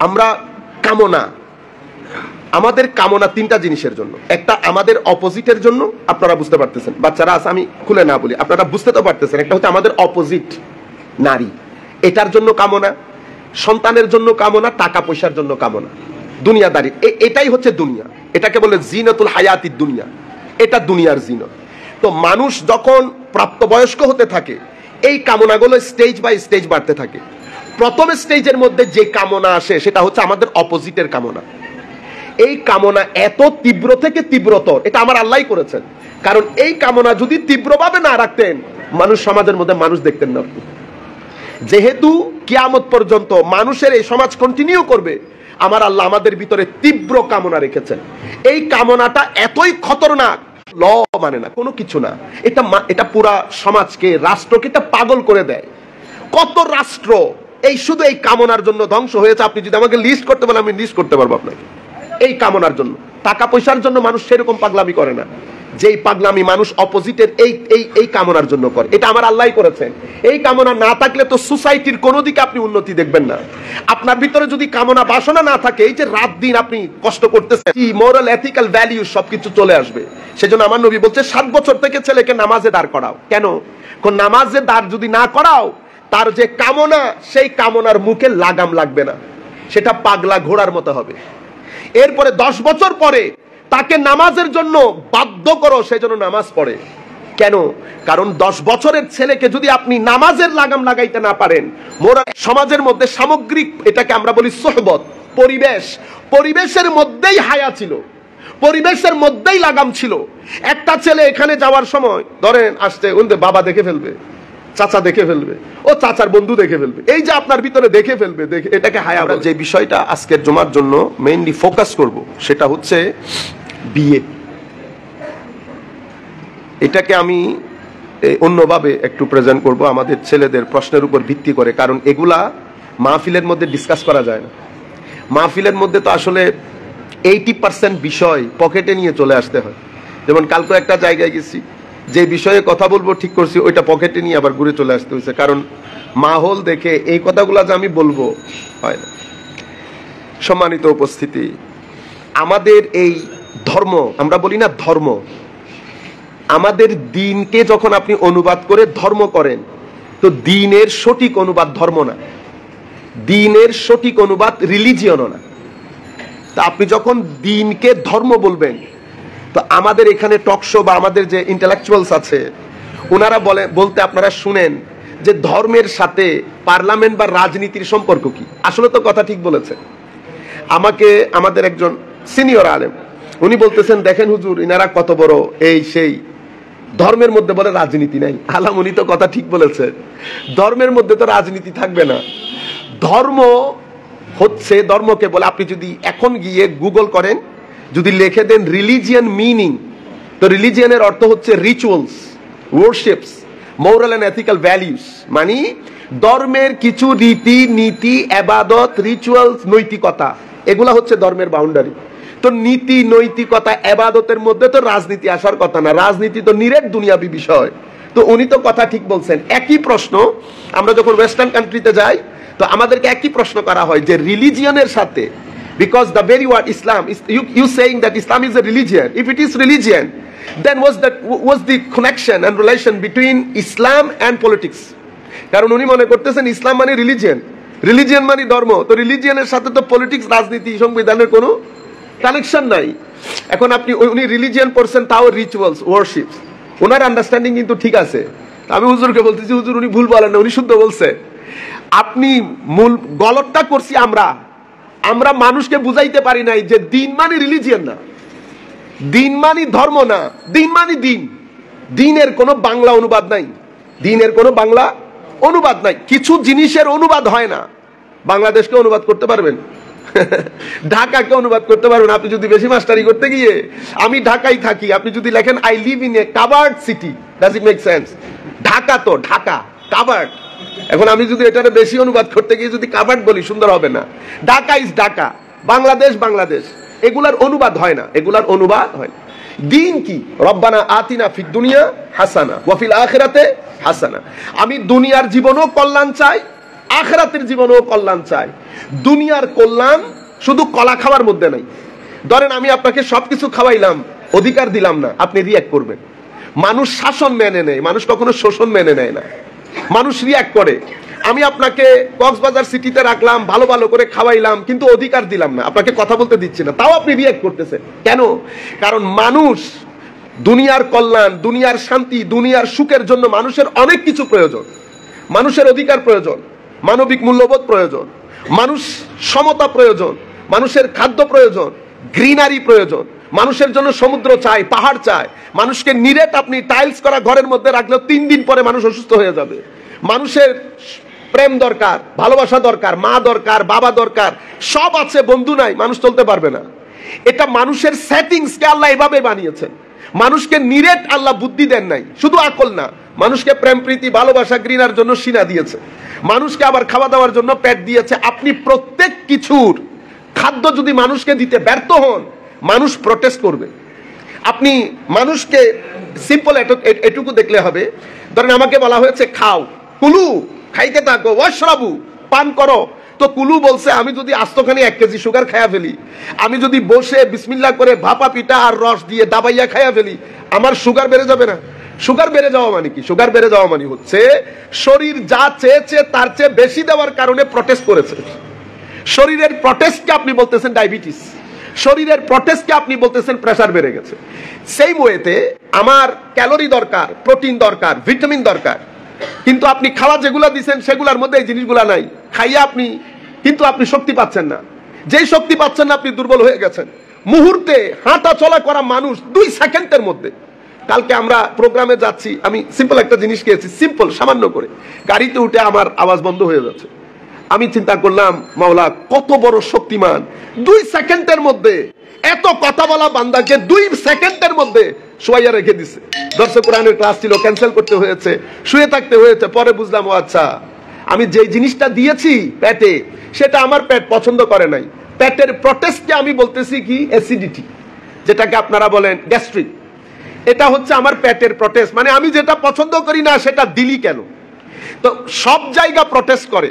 আমরা কামনা, আমাদের কামনা তিনটা জিনিসের জন্য। একটা আমাদের অপোজিটের জন্য, আপনারা বুঝতে পারতেছেন, বাচ্চারা আছে আমি খুলে না বলি, আপনারা বুঝতে তো পারতেছেন। একটা হচ্ছে আমাদের অপোজিট নারী, এটার জন্য কামনা, সন্তানের জন্য কামনা, টাকা পয়সার জন্য কামনা, দুনিয়াদারি। এটাই হচ্ছে দুনিয়া, এটাকে বলে জিনাতুল হায়াতিদ দুনিয়া, এটা দুনিয়ার জিনত। তো মানুষ যখন প্রাপ্তবয়স্ক হতে থাকে এই কামনাগুলো স্টেজ বাই স্টেজ বাড়তে থাকে। প্রথম স্টেজের মধ্যে যে কামনা আসে সেটা হচ্ছে আমাদের অপোজিটের কামনা। এই কামনা এত তীব্র থেকে তীব্রতর, এটা আমার আল্লাহই করেছেন। কারণ এই কামনা যদি তীব্রভাবে না রাখতেন মানুষ সমাজের মধ্যে মানুষ দেখতেন না। যেহেতু কিয়ামত পর্যন্ত মানুষের এই সমাজ কন্টিনিউ করবে, আমার আল্লাহ আমাদের ভিতরে তীব্র কামনা রেখেছেন। এই কামনাটা এতই খতরনাক, ল মানে না, কোনো কিছু না, এটা পুরা সমাজকে, রাষ্ট্রকে এটা পাগল করে দেয়। কত রাষ্ট্র এই শুধু এই কামনার জন্য ধ্বংস হয়েছে। আপনি যদি আমাকে লিস্ট করতে বলেন আমি লিস্ট করতে পারবো আপনাকে। এই কামনার জন্য, টাকা পয়সার জন্য মানুষ সেরকম পাগলামি করে না, যেই পাগলামি মানুষ অপোজিটের এই কামনার জন্য করে, এটা আমার আল্লাহই করেছেন। এই কামনা না থাকলে তো সোসাইটির কোনো দিকে আপনি উন্নতি দেখবেন না। আপনার ভিতরে যদি কামনা বাসনা না থাকে, এই যে রাত দিন আপনি কষ্ট করতেছেন, মোরাল এথিক্যাল ভ্যালিউ সবকিছু চলে আসবে। সেজন্য আমার নবী বলছে 7 বছর থেকে ছেলেকে নামাজে দাঁড় করাও। কেন? নামাজে দাঁড় যদি না করাও, তার যে কামনা সেই কামনার মুখে লাগাম লাগবে না, সেটা পাগলা ঘোড়ার মতো হবে। এরপরে 10 বছর পরে তাকে নামাজের জন্য বাধ্য করো, সেই জন্য নামাজ পড়ে। কেন? কারণ 10 বছরের ছেলেকে যদি আপনি নামাজের লাগাম লাগাইতে না পারেন, মোরা সমাজের মধ্যে সামগ্রিক, এটাকে আমরা বলি সোহবত, পরিবেশের মধ্যেই হায়া ছিল, পরিবেশের মধ্যেই লাগাম ছিল। একটা ছেলে এখানে যাওয়ার সময় ধরেন আসতে, বাবা দেখে ফেলবে, চাচা দেখে ফেলবে, ও চাচার বন্ধু দেখে ফেলবে, এই যে আপনার ভিতরে দেখে ফেলবে, এটাকে হায়া বলে। যে বিষয়টা আজকের জুমার জন্য মেইনলি ফোকাস করব সেটা হচ্ছে বিয়ে। এটাকে আমি অন্যভাবে একটু প্রেজেন্ট করব, আমাদের ছেলেদের প্রশ্নের উপর ভিত্তি করে। কারণ এগুলা মাহফিলের মধ্যে ডিসকাস করা যায় না। মাহফিলের মধ্যে তো আসলে 80% বিষয় পকেটে নিয়ে চলে আসতে হয়। যেমন কালকে একটা জায়গায় গেছি, যে বিষয়ে কথা বলবো ঠিক করছি, ওইটা পকেটে নিয়ে আবার ঘুরে চলে আসতে হয়েছে। কারণ মাহল দেখে এই কথাগুলা যে আমি বলবো হয় না। সম্মানিত উপস্থিতি, আমাদের এই ধর্ম, আমরা বলি না ধর্ম, আমাদের দিনকে যখন আপনি অনুবাদ করে ধর্ম করেন, তো দিনের সঠিক অনুবাদ ধর্ম না, দিনের সঠিক অনুবাদ রিলিজিয়নও না। তা আপনি যখন দিনকে ধর্ম বলবেন, তো আমাদের এখানে টকশো বা আমাদের যে ইন্টেলেকচুয়ালস আছে ওনারা বলতে আপনারা শুনেন যে ধর্মের সাথে পার্লামেন্ট বা রাজনীতির সম্পর্ক কি। আসলে তো কথা ঠিক বলেছে। আমাকে আমাদের একজন সিনিয়র আলেম উনি বলতেছেন, দেখেন হুজুর ইনারা কত বড় এই সেই, ধর্মের মধ্যে বলে রাজনীতি নাই। আলাম উনি তো কথা ঠিক বলেছে, ধর্মের মধ্যে তো রাজনীতি থাকবে না। ধর্ম হচ্ছে, ধর্মকে বলে, আপনি যদি এখন গিয়ে গুগল করেন, যদি লিখে দেন রিলিজিয়ান মিনিং, তো রিলিজিয়ানের অর্থ হচ্ছে rituals, worships, moral and ethical values. মানে ধর্মের কিছু রীতি নীতি, ইবাদত, রিচুয়ালস, নৈতিকতা, এগুলা হচ্ছে ধর্মের বাউন্ডারি। তো নীতি নৈতিকতা ইবাদতের মধ্যে তো রাজনীতি আসার কথা না, রাজনীতি তো নিরেট দুনিয়াবি বিষয়। তো উনি তো কথা ঠিক বলছেন। একই প্রশ্ন আমরা যখন ওয়েস্টার্ন কান্ট্রিতে যাই, তো আমাদেরকে একই প্রশ্ন করা হয় যে রিলিজিয়নের সাথে, because the very word Islam is you saying that Islam is a religion. If it is religion, then was the connection and relation between Islam and politics? কারণ উনি মনে করতেছেন ইসলাম মানে রিলিজিয়ন মানে ধর্ম, তো রিলিজিয়নের সাথে তো পলিটিক্স, রাজনীতি, সংবিধানের কোনো কানেকশন নাই। এখন আপনি উনি রিলিজিয়ন পড়ছেন, তাও রিচুয়ালস, ওয়ারশিপস, ওনার আন্ডারস্ট্যান্ডিং কিন্তু ঠিক আছে। আমি হুজুরকে বলতেছি, হুজুর উনি ভুল বলেন না, উনি শুদ্ধ বলছে। আপনি মূল গলতটা করছি আমরা মানুষকে বুঝাইতে পারি নাই যে দিন মানে রিলিজিয়ন না, দিন মানে ধর্ম না, দিন মানে দিন। দিনের কোনো বাংলা অনুবাদ নাই, দিনের কোনো বাংলা অনুবাদ নাই। কিছু জিনিসের অনুবাদ হয় না। বাংলাদেশকে অনুবাদ করতে পারবেন, ঢাকাকে অনুবাদ করতে পারবেন। আপনি যদি বেশি মাস্টারি করতে গিয়ে, আমি ঢাকায় থাকি, আপনি যদি লেখেন I live in a covered city, does it make sense? Dhaka তো ঢাকা, কাভার্ড। এখন আমি যদি এটারে বেশি অনুবাদ করতে গিয়ে যদি কাভার্ড বলি, সুন্দর হবে না। ঢাকা ইজ ঢাকা, বাংলাদেশ বাংলাদেশ, এগুলার অনুবাদ হয় না, এগুলার অনুবাদ হয় না। দিন কি? রব্বানা আতিনা ফিদ দুনিয়া হাসানা ওয়া ফিল আখিরাতে হাসানা। আমি দুনিয়ার জীবনও কল্যাণ চাই, আখিরাতের জীবনেও কল্যাণ চায়। দুনিয়ার কল্যাণ শুধু কলা খাওয়ার মধ্যে নাই। ধরেন আমি আপনাকে সবকিছু খাওয়াইলাম, অধিকার দিলাম না, আপনি রিয়াক্ট করবেন। মানুষ শাসন মেনে নেয়, মানুষ কখনো শোষণ মেনে নেয় না, মানুষ রিয়াক্ট করে। আমি আপনাকে কক্সবাজার সিটিতে রাখলাম, ভালো ভালো করে খাওয়াইলাম, কিন্তু অধিকার দিলাম না, আপনাকে কথা বলতে দিচ্ছি না, তাও আপনি রিয়াক্ট করতেছেন কেন? কারণ মানুষ দুনিয়ার কল্যাণ, দুনিয়ার শান্তি, দুনিয়ার সুখের জন্য মানুষের অনেক কিছু প্রয়োজন। মানুষের অধিকার প্রয়োজন, মানবিক মূল্যবোধ প্রয়োজন, মানুষ সমতা প্রয়োজন, মানুষের খাদ্য প্রয়োজন, গ্রিনারি প্রয়োজন, মানুষের জন্য সমুদ্র চাই, পাহাড় চাই। মানুষকে নিরেট আপনি টাইলস করা ঘরের মধ্যে রাখলেও 3 দিন পরে মানুষ অসুস্থ হয়ে যাবে। মানুষের প্রেম দরকার, ভালোবাসা দরকার, মা দরকার, বাবা দরকার, সব আছে, বন্ধু নাই, মানুষ চলতে পারবে না। এটা মানুষের সেটিংসকে আল্লাহ এভাবে বানিয়েছেন। মানুষকে নিরেট আল্লাহ বুদ্ধি দেন নাই, শুধু আকল না, মানুষকে প্রেম প্রীতি ভালোবাসা ঘৃণার জন্য সিনা দিয়েছে, মানুষকে আবার খাওয়া দাওয়ার জন্য পেট দিয়েছে। আপনি প্রত্যেক কিছুর খাদ্য যদি মানুষকে দিতে ব্যর্থ হন, মানুষ প্রটেস্ট করবে। আপনি মানুষকে সিম্পল এটুকু দেখলে হবে। ধরেন আমাকে বলা হয়েছে খাও, কুলু, খাইতে থাকো, ওয়াশরাবু, পান করো। তো কুলু বলছে আমি যদি আস্তখানি 1 কেজি সুগার খাইয়া ফেলি, আমি যদি বসে বিসমিল্লাহ করে ভাপা পিঠা আর রস দিয়ে দাবাইয়া খাইয়া ফেলি, আমার সুগার বেড়ে যাবে না? সুগার বেড়ে যাওয়া মানে কি? সুগার বেড়ে যাওয়া মানে হচ্ছে শরীর যা চেয়েছে তার চেয়ে বেশি দেওয়ার কারণে প্রটেস্ট করেছে। শরীরের প্রটেস্টকে আপনি বলতেছেন ডায়াবেটিস, শরীরের প্রটেস্টকে আপনি বলতেছেন প্রেসার বেড়ে গেছে। সেই ওয়েতে আমার ক্যালোরি দরকার, প্রোটিন দরকার, ভিটামিন দরকার, কিন্তু আপনি খাওয়া যেগুলো দিচ্ছেন সেগুলোর মধ্যে এই জিনিসগুলো নাই। খাইয়া আপনি কিন্তু আপনি শক্তি পাচ্ছেন না। যেই শক্তি পাচ্ছেন না, আপনি দুর্বল হয়ে গেছেন। মুহূর্তে হাঁটা চলা করা মানুষ 2 সেকেন্ডের মধ্যে। কালকে আমরা প্রোগ্রামে যাচ্ছি, আমি সিম্পল একটা জিনিস খেয়েছি, সিম্পল সামান্য করে, গাড়িতে উঠে আমার আওয়াজ বন্ধ হয়ে যাচ্ছে। আমি চিন্তা করলাম, মাওলা কত বড় শক্তিমান, 2 সেকেন্ডের মধ্যে এত কথা বলা বান্দাকে 2 সেকেন্ডের মধ্যে শুয়াইয়া রেখে দিছে। দর্শক কোরআনের ক্লাস ছিল, ক্যান্সেল করতে হয়েছে, শুয়ে থাকতে হয়েছে। পরে বুঝলাম, ও আচ্ছা, আমি যে জিনিসটা দিয়েছি পেটে, সেটা আমার পেট পছন্দ করে নাই। পেটের প্রটেস্টকে আমি বলতেছি কি অ্যাসিডিটি, যেটাকে আপনারা বলেন গ্যাস্ট্রিক। এটা হচ্ছে আমার পেটের প্রটেস্ট, মানে আমি যেটা পছন্দ করি না সেটা দিলি কেন? তো সব জায়গা প্রটেস্ট করে,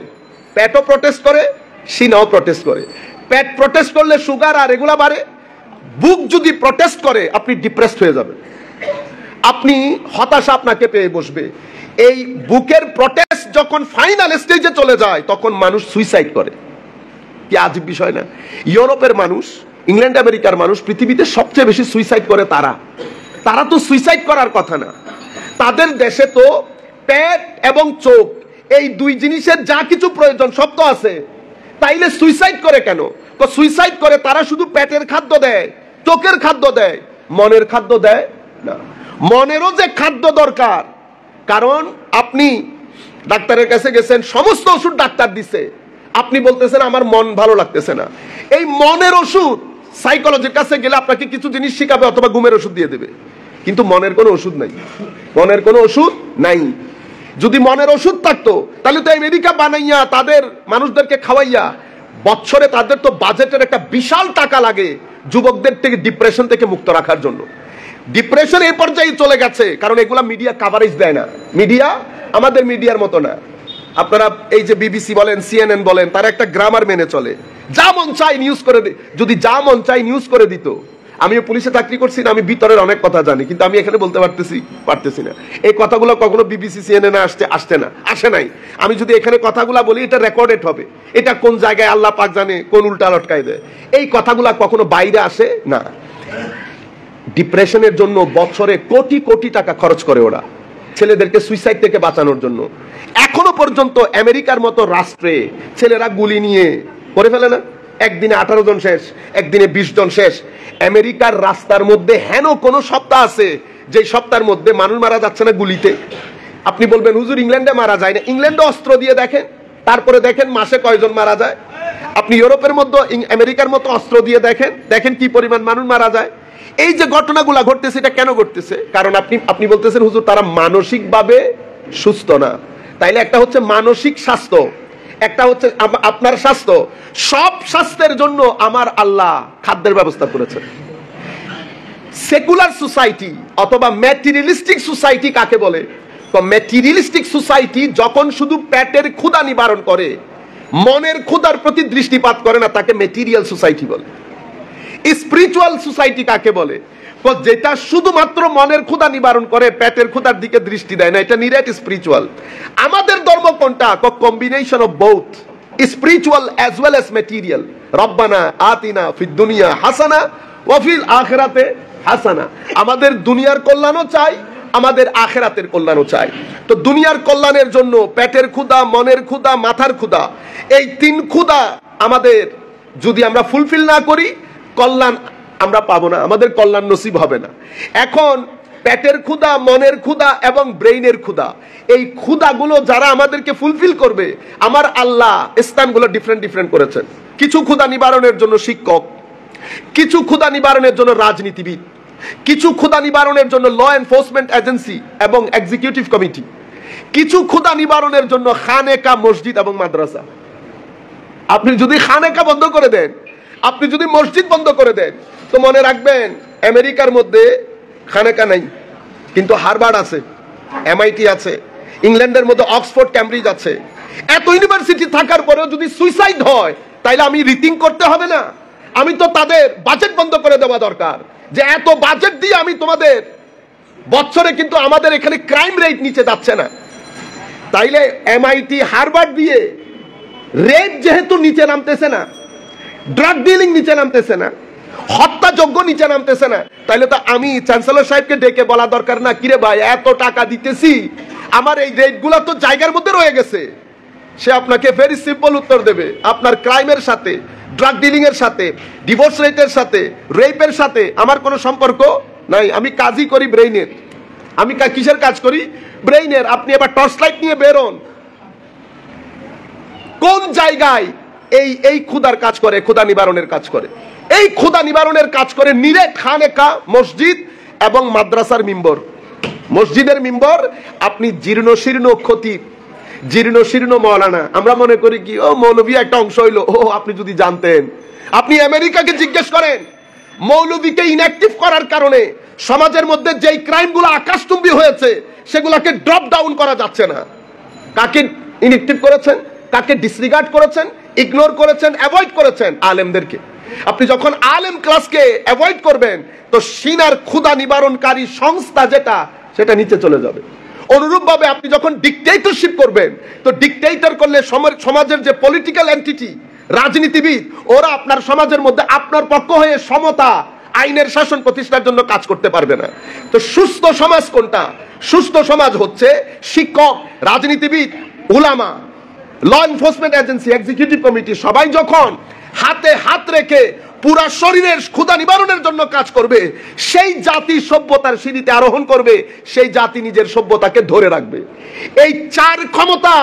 পেটও প্রটেস্ট করে, সিনাও প্রটেস্ট করে। পেট প্রটেস্ট করলে সুগার আর এগুলা বাড়ে। বুক যদি প্রটেস্ট করে, আপনি ডিপ্রেসড হয়ে যাবেন, আপনি হতাশা আপনাকে পেয়ে বসবে। এই বুকের প্রটেস্ট যখন ফাইনাল স্টেজে চলে যায়, তখন মানুষ সুইসাইড করে। কি আজব বিষয় না? ইউরোপের মানুষ, ইংল্যান্ড আমেরিকার মানুষ পৃথিবীতে সবচেয়ে বেশি সুইসাইড করে। তারা তো সুইসাইড করার কথা না, তাদের দেশে তো পেট এবং চোখ, এই 2 জিনিসের যা কিছু প্রয়োজন সব তো আছে। তাইলে সুইসাইড করে কেন? তো সুইসাইড করে তারা শুধু পেটের খাদ্য দেয়, চোখের খাদ্য দেয়, মনের খাদ্য দেয় না। মনেরও যে খাদ্য দরকার, কারণ আপনি ডাক্তারের কাছে গেছেন, সমস্ত ওষুধ ডাক্তার দিছে, আপনি বলতেছেন আমার মন ভালো লাগতেছে না। এই মনের ওষুধ সাইকোলজির কাছে গেলে আপনাকে কিছু জিনিস শিখাবে, অথবা ঘুমের ওষুধ দিয়ে দেবে, কিন্তু মনের কোনো ওষুধ নাই। মনের কোনো ওষুধ নাই। যদি মনের ওষুধ থাকতো, তাহলে তো আমেরিকা বানাইয়া তাদের মানুষদেরকে খাওয়াইয়া, বছরে তাদের তো বাজেটের একটা বিশাল টাকা লাগে যুবকদের থেকে ডিপ্রেশন থেকে মুক্ত রাখার জন্য। ডিপ্রেশন এই পর্যায়ে চলে গেছে, কারণ এগুলা মিডিয়া কাভারেজ দেয় না। মিডিয়া আমাদের মিডিয়ার মতো না। আপনারা এই যে বিবিসি বলেন, সিএনএন বলেন, তারা একটা গ্রামার মেনে চলে, যা মন চাই নিউজ করে দিই। যদি যা মন চাই নিউজ করে দিত, আমিও পুলিশে চাকরি করছি না, আমি ভিতরের অনেক কথা জানি, কিন্তু আমি এখানে বলতে পারতেছি না। এই কথাগুলো কখনো বিবিসি সিএনএন আসে নাই। আমি যদি এখানে কথাগুলো বলি, এটা রেকর্ডেড হবে। এটা কোন জায়গায় আল্লাহ পাক জানে, কোন উল্টা লটকায় দেয়। এই কথাগুলো কখনো বাইরে আসে না। ডিপ্রেশনের জন্য বছরে কোটি কোটি টাকা খরচ করে ওরা, ছেলেদেরকে সুইসাইড থেকে বাঁচানোর জন্য। এখনো পর্যন্ত আমেরিকার মতো রাষ্ট্রে ছেলেরা গুলি নিয়ে করে ফেলে না? একদিনে 18 জন শেষ, একদিনে 20 জন শেষ। আমেরিকার রাস্তার মধ্যে হেন কোন সপ্তাহ আছে যে সপ্তাহের মধ্যে মানুষ মারা যাচ্ছে না গুলিতে? আপনি বলবেন হুজুর ইংল্যান্ডে মারা যায় না। ইংল্যান্ডে অস্ত্র দিয়ে দেখেন, তারপরে দেখেন মাসে কয়জন মারা যায়। আপনি ইউরোপের মধ্যে, আমেরিকার মতো অস্ত্র দিয়ে দেখেন কি পরিমাণ মানুষ মারা যায়। এই যে ঘটনাগুলা ঘটতেছে, এটা কেন ঘটতেছে? কারণ আপনি বলতেছেন হুজুর তারা মানসিকভাবে সুস্থ না। তাইলে একটা হচ্ছে মানসিক স্বাস্থ্য, একটা হচ্ছে আপনার স্বাস্থ্য। সব স্বাস্থ্যের জন্য আমার আল্লাহ খাদ্যের ব্যবস্থা করেছেন। সেকুলার সোসাইটি অথবা ম্যাটেরিয়ালিস্টিক সোসাইটি কাকে বলে? তো ম্যাটেরিয়ালিস্টিক সোসাইটি যখন শুধু পেটের ক্ষুধা নিবারণ করে, মনের ক্ষুধার প্রতি দৃষ্টিপাত করে না, তাকে ম্যাটেরিয়াল সোসাইটি বলে। স্পিরিচুয়াল সোসাইটি কাকে বলে? যেটা শুধুমাত্র মনের ক্ষুধা নিবারণ করে, পেটের ক্ষুধার দিকে দৃষ্টি দেয় না, এটা নিরেট স্পিরিচুয়াল। আমাদের ধর্ম কোনটা? Combination of both, spiritual as well as material. রব্বানা আতিনা ফিদ দুনিয়া হাসানা ওয়া ফিল আখিরাতে হাসানা। আমাদের দুনিয়ার কল্যাণও চাই, আমাদের আখিরাতের কল্যাণও চাই। তো দুনিয়ার কল্যাণের জন্য পেটের ক্ষুধা, মনের ক্ষুধা, মাথার ক্ষুধা, এই তিন ক্ষুধা আমাদের যদি আমরা ফুলফিল না করি, কল্যাণ আমরা পাবো না, আমাদের কল্যাণ নসিব হবে না। এখন পেটের ক্ষুধা, মনের ক্ষুধা এবং ব্রেইনের ক্ষুধা, এই ক্ষুধাগুলো যারা আমাদেরকে ফুলফিল করবে, আমার আল্লাহ স্থানগুলো ডিফারেন্ট করেছেন। কিছু ক্ষুধা নিবারণের জন্য শিক্ষক, কিছু ক্ষুধা নিবারণের জন্য রাজনীতিবিদ, কিছু ক্ষুধা নিবারণের জন্য ল এনফোর্সমেন্ট এজেন্সি এবং এক্সিকিউটিভ কমিটি, কিছু ক্ষুধা নিবারণের জন্য খানেকা, মসজিদ এবং মাদ্রাসা। আপনি যদি খানেকা বন্ধ করে দেন, আপনি যদি মসজিদ বন্ধ করে দেন, তো মনে রাখবেন আমেরিকার মধ্যে খানেকা নাই, কিন্তু হার্ভার্ড আছে, এমআইটি আছে, ইংল্যান্ডের মধ্যে অক্সফোর্ড, ক্যামব্রিজ আছে। এত ইউনিভার্সিটি থাকার পরেও যদি সুইসাইড হয়, তাইলে আমি রিথিং করতে হবে না? আমি তো তাদের বাজেট বন্ধ করে দেওয়া দরকার, যে এত বাজেট দিয়ে আমি তোমাদের বছরে কিন্তু আমাদের এখানে ক্রাইম রেট নিচে যাচ্ছে না। তাইলে এমআইটি, হার্ভার্ড দিয়ে রেট যেহেতু নিচে নামতেছে না, ড্রাগ ডিলিং নিচে নামতেছে না, হত্যাযজ্ঞ নিচে নামতেছে না, তাইলে তো আমি চ্যান্সেলর সাহেবকে ডেকে বলা দরকার না, কিরে ভাই এত টাকা দিতেছি, আমার এই রেটগুলো তো জায়গার মধ্যে রয়ে গেছে। সে আপনাকে ভেরি সিম্পল উত্তর দেবে, আপনার ক্রাইমের সাথে, ড্রাগ ডিলিং এর সাথে, ডিভোর্স রেটের সাথে, রেপের সাথে আমার কোনো সম্পর্ক নাই। আমি কাজই করি ব্রেইনের। আমি কিসের কাজ করি? ব্রেইনের। আপনি এবার টর্চ লাইট নিয়ে বেরোন, কোন জায়গায় এই ক্ষুধার কাজ করে, ক্ষুধা নিবারণের কাজ করে। এই ক্ষুধা নিবারণের কাজ করে নিরেট খানেকা, মসজিদ এবং মাদ্রাসার মিম্বর। মসজিদের মিম্বর আপনি জীর্ণ শীর্ণ খতিব, জীর্ণ শীর্ণ মৌলানা, আমরা মনে করি কি ও মৌলভী একটা অংশ হইলো। ও আপনি যদি জানতেন, আপনি আমেরিকাকে জিজ্ঞেস করেন, মৌলভীকে ইনঅ্যাক্টিভ করার কারণে সমাজের মধ্যে যেই ক্রাইমগুলো আকাশচুম্বী হয়েছে, সেগুলোকে ড্রপ ডাউন করা যাচ্ছে না। কাকে ইনঅ্যাক্টিভ করেছেন? কাকে ডিসরিগার্ড করেছেন, ইগনোর করেছেন, অ্যাভয়েড করেছেন? আলেমদেরকে। আপনি যখন আলেম ক্লাসকে অ্যাভয়েড করবেন, তো সিনার ক্ষুধা নিবারণকারী সংস্থা যেটা, সেটা নিচে চলে যাবে। অনুরূপভাবে আপনি যখন ডিকটেটরশিপ করবেন, তো ডিকটেটর করলে সমাজের যে পলিটিক্যাল এন্টিটি, রাজনীতিবিদ, ওরা আপনার সমাজের মধ্যে আপনার পক্ষ হয়ে সমতা, আইনের শাসন প্রতিষ্ঠার জন্য কাজ করতে পারবে না। তো সুস্থ সমাজ কোনটা? সুস্থ সমাজ হচ্ছে শিক্ষক, রাজনীতিবিদ, উলামা, law enforcement agency, executive committee, সবাই যখন হাতে হাত রেখে পুরা শরীরের ক্ষুধা নিবারণের জন্য কাজ করবে, সেই জাতি সভ্যতার সিঁড়িতে আরোহণ করবে, সেই জাতি নিজের সভ্যতাকে ধরে রাখবে। এই চার ক্ষমতা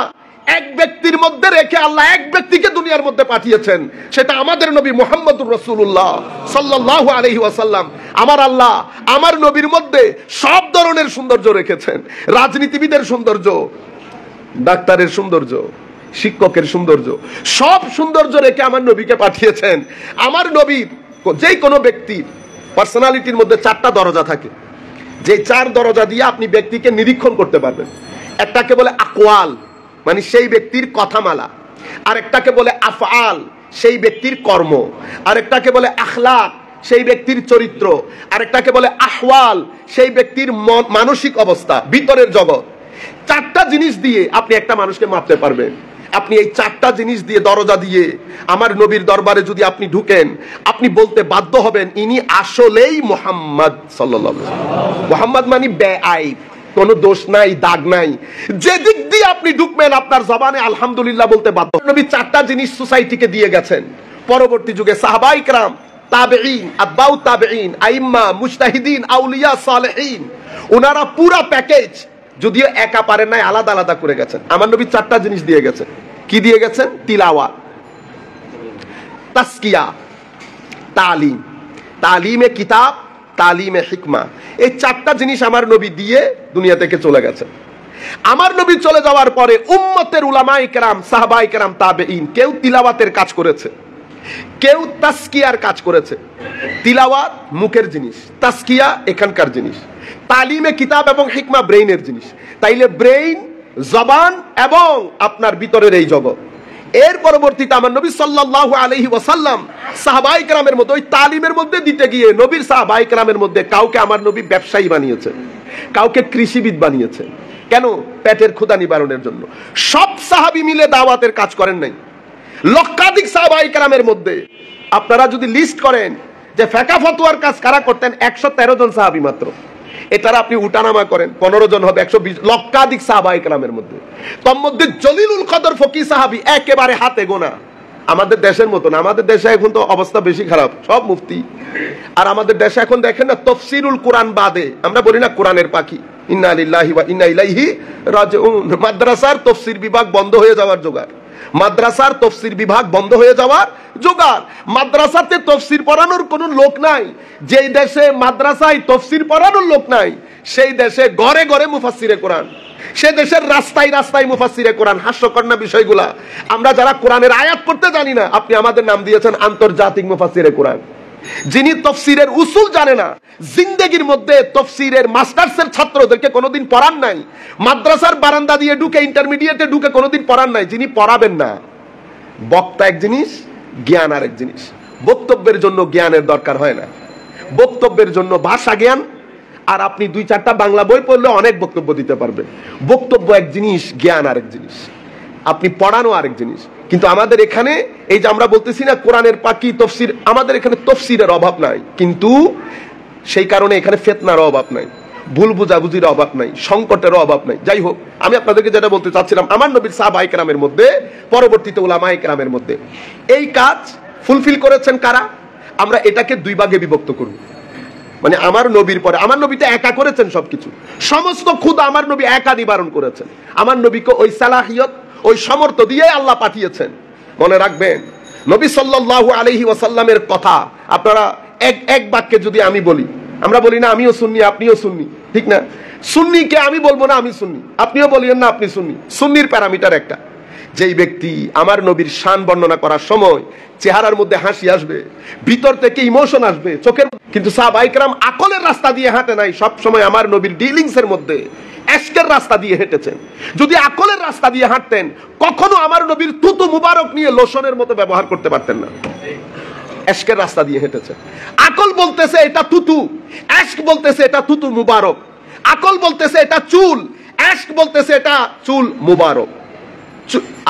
এক ব্যক্তির মধ্যে রেখে আল্লাহ এক ব্যক্তিকে দুনিয়ার মধ্যে পাঠিয়েছেন, সেটা আমাদের নবী মুহাম্মদুর রাসূলুল্লাহ সাল্লাল্লাহু আলাইহি ওয়াসাল্লাম। আমার আল্লাহ আমার নবীর মধ্যে সব ধরনের সৌন্দর্য রেখেছেন। রাজনীতিবিদের সৌন্দর্য, ডাক্তারের সৌন্দর্য, শিক্ষকের সৌন্দর্য, সব সৌন্দর্য রেখে আমার নবীকে পাঠিয়েছেন। আমার নবীর যে কোনো ব্যক্তির পার্সোনালিটির মধ্যে চারটা দরজা থাকে, যে চার দরজা দিয়ে আপনি ব্যক্তিকে নিরীক্ষণ করতে পারবেন। একটাকে বলে আকওয়াল, মানে সেই ব্যক্তির কথামালা। আরেকটাকে বলে আফআল, সেই ব্যক্তির কর্ম। আরেকটাকে বলে আখলাক, সেই ব্যক্তির চরিত্র। আরেকটাকে বলে আহওয়াল, সেই ব্যক্তির মানসিক অবস্থা, ভিতরের জগৎ। চারটা জিনিস দিয়ে আপনি একটা মানুষকে মাপতে পারবেন। আপনি এই চারটা জিনিস দিয়ে, দরজা দিয়ে আমার নবীর দরবারে যদি আপনি ঢুকেন, আপনি বলতে বাধ্য হবেন ইনি আসলেই মুহাম্মদ সাল্লাল্লাহু আলাইহি ওয়াসাল্লাম। মুহাম্মদ মানে বেআইব, কোনো দোষ নাই, দাগ নাই। যে দিক দিয়ে আপনি ঢুকবেন, আপনার জবানে আলহামদুলিল্লাহ বলতে বাধ্য। নবী চারটা জিনিস সোসাইটিকে দিয়ে গেছেন। পরবর্তী যুগে সাহাবায়ে কেরাম, তাবেঈন, আতবাউ তাবেঈন, আইম্মা, মুজতাহিদিন, আউলিয়া, সালেহিন, ওনারা পুরা প্যাকেজ, যদিও একা পারেন নাই, আলাদা আলাদা করে গেছেন। আমার নবী চারটা জিনিস দিয়ে গেছেন। কি দিয়ে গেছেন? তিলাওয়াত, তাসকিয়া, তালিম, তালিমে কিতাব, তালিমে হিকমা। এই চারটা জিনিস আমার নবী দিয়ে দুনিয়া থেকে চলে গেছেন। আমার নবী চলে যাওয়ার পরে উম্মতের উলামায়ে কেরাম, সাহাবায়ে কেরাম, তাবেঈন, কেউ তিলাওয়াতের কাজ করেছে, কেউ তাসকিয়ার কাজ করেছে। তিলাওয়াত মুখের জিনিস, তাসকিয়া এখানকার জিনিস। তালিমে কিতাব এবং হিকমা ব্রেইনের জিনিস। তাইলে ব্রেইন, জবান এবং আপনার ভিতরের এই জগৎ। এর পরবর্তীতে আমার নবী সাল্লাল্লাহু আলাইহি ওয়াসাল্লাম সাহাবায়ে কেরামের মধ্যে ওই তালিমের মধ্যে দিতে গিয়ে নবীর সাহাবায়ে কেরামের মধ্যে কাউকে আমার নবী ব্যবসায়ী বানিয়েছেন, কাউকে কৃষিবিদ বানিয়েছেন। কেন? পেটের ক্ষুধা নিবারণের জন্য। সব সাহাবী মিলে দাওয়াতের কাজ করেন নাই। লক্ষাধিক সাহাবায়ে কেরামের মধ্যে আপনারা যদি লিস্ট করেন যে ফিকহ ফতোয়ার কাজ কারা করতেন, 113 জন সাহাবী মাত্র। এটার আপনি উঠানামা করেন 15 জন হবে 120। লক্ষাধিক সাহাবায়ে কেরামের মধ্যে তার মধ্যে জলিলুল কদর ফকিহ সাহাবী একেবারে হাতে গোনা। আমাদের দেশের মতো না, আমাদের দেশে এখন তো অবস্থা বেশি খারাপ, সব মুফতি। আর আমাদের দেশে এখন দেখেন না তাফসীরুল কোরআন বাদে আমরা বলি না কোরআনের পাখি, ইন্না লিল্লাহি ওয়া ইন্না ইলাইহি রাজিউন। মাদ্রাসার তাফসীর বিভাগ বন্ধ হয়ে যাওয়ার জোগাড়, মাদ্রাসার তাফসীর বিভাগ বন্ধ হয়ে যাওয়ার জোগাড়। মাদ্রাসাতে তাফসীর পড়ানোর কোনো লোক নাই। যেই দেশে মাদ্রাসায় তাফসীর পড়ানোর লোক নাই সেই দেশে ঘরে ঘরে মুফাসসিরে কোরআন, সে দেশের রাস্তায় রাস্তায় মুফাসসিরে কোরআন। হাস্যকর না বিষয়গুলা? আমরা যারা কোরআনের আয়াত পড়তে জানি না, আপনি আমাদের নাম দিয়েছেন আন্তর্জাতিক মুফাসসিরে কোরআন। যিনি তাফসীরের উসুল জানে না, জিন্দেগির মধ্যে তাফসীরের মাস্টার্সের ছাত্রদেরকে কোনোদিন পড়ান নাই, মাদ্রাসার বারান্দা দিয়ে ঢুকে ইন্টারমিডিয়েটে ঢুকে কোনোদিন পড়ান নাই, যিনি পড়াবেন না। বক্তা এক জিনিস, জ্ঞান আরেক জিনিস। বক্তব্যের জন্য জ্ঞানের দরকার হয় না, বক্তব্যের জন্য ভাষা জ্ঞান। আর আপনি 2-4টা বাংলা বই পড়লে অনেক বক্তব্য দিতে পারবেন। বক্তব্য এক জিনিস, জ্ঞান আরেক জিনিস, আপনি পড়ানো আরেক জিনিস। কিন্তু আমাদের এখানে এই যে আমরা বলতেছি না কোরআনের পাখি তাফসীর, আমাদের এখানে তাফসীরের অভাব নাই, কিন্তু সেই কারণে এখানে ফিতনার অভাব নাই, ভুল বুঝাবুঝির অভাব নাই, সংকটের অভাব নাই। যাই হোক, আমি আপনাদেরকে যেটা বলতে চাচ্ছিলাম, আমার নবীর সাহাবায়ে কেরামের মধ্যে, পরবর্তীতে উলামায়ে কেরামের মধ্যে এই কাজ ফুলফিল করেছেন কারা? আমরা এটাকে 2 ভাগে বিভক্ত করব। মানে আমার নবীর পরে, আমার নবী তো একা করেছেন সবকিছু, সমস্ত ক্ষুধা আমার নবী একা নিবারণ করেছেন। আমার নবীকে ওই সালাহিয়ত, ওই সামর্থ্য দিয়ে আল্লাহ পাঠিয়েছেন। মনে রাখবেন, নবী সাল্লাল্লাহু আলাইহি ওয়াসাল্লামের কথা আপনারা এক বাক্যে যদি আমি বলি, আমরা বলি না আমিও সুন্নি আপনিও সুন্নি, ঠিক না? সুন্নিকে আমি বলবো না আমি সুন্নি, আপনিও বলিয়েন না আপনি সুন্নি। সুন্নির প্যারামিটার একটা, যেই ব্যক্তি আমার নবীর শান বর্ণনা করার সময় চেহারার মধ্যে হাসি আসবে, ভিতর থেকে ইমোশন আসবে, চোখের। কিন্তু সাহাবায়ে কেরাম আকলের রাস্তা দিয়ে হাঁটে নাই, সব সময় আমার নবীর ডিলিংস এর মধ্যে এশকের রাস্তা দিয়ে হেঁটেছেন। যদি আকলের রাস্তা দিয়ে হাঁটতেন, কখনো আমার নবীর থুতু মুবারক নিয়ে লোশনের মতো ব্যবহার করতে পারতেন না। এশকের রাস্তা দিয়ে হেঁটেছেন। আকল বলতেছে এটা থুতু, এশক বলতেছে এটা থুতু মুবারক। আকল বলতেছে এটা চুল, এশক বলতেছে এটা চুল মুবারক।